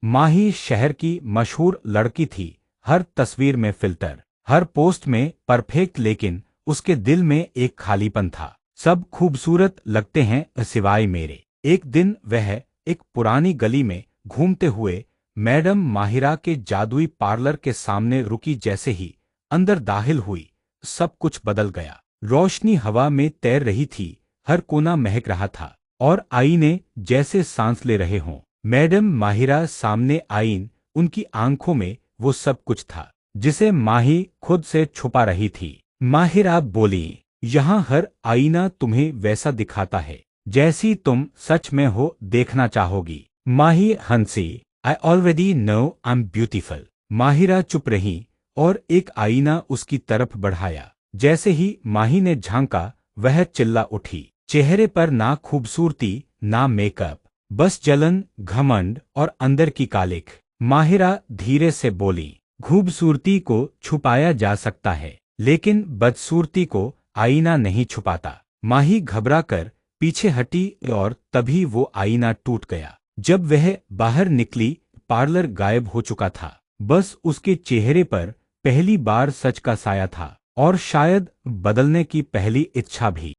माही शहर की मशहूर लड़की थी, हर तस्वीर में फिल्टर, हर पोस्ट में परफेक्ट, लेकिन उसके दिल में एक खालीपन था। सब खूबसूरत लगते हैं सिवाय मेरे। एक दिन वह एक पुरानी गली में घूमते हुए मैडम माहिरा के जादुई पार्लर के सामने रुकी। जैसे ही अंदर दाखिल हुई, सब कुछ बदल गया। रोशनी हवा में तैर रही थी, हर कोना महक रहा था और आईने जैसे सांस ले रहे हों। मैडम माहिरा सामने आईन, उनकी आंखों में वो सब कुछ था जिसे माही खुद से छुपा रही थी। माहिरा बोली, यहाँ हर आईना तुम्हें वैसा दिखाता है जैसी तुम सच में हो देखना चाहोगी। माही हंसी, I already know I am beautiful. Mahira चुप रही और एक आईना उसकी तरफ बढ़ाया। जैसे ही माही ने झांका, वह चिल्ला उठी। चेहरे पर ना खूबसूरती, ना मेकअप, बस जलन, घमंड और अंदर की कालिख। माहिरा धीरे से बोली, खूबसूरती को छुपाया जा सकता है, लेकिन बदसूरती को आईना नहीं छुपाता। माही घबरा कर पीछे हटी और तभी वो आईना टूट गया। जब वह बाहर निकली, पार्लर गायब हो चुका था। बस उसके चेहरे पर पहली बार सच का साया था और शायद बदलने की पहली इच्छा भी।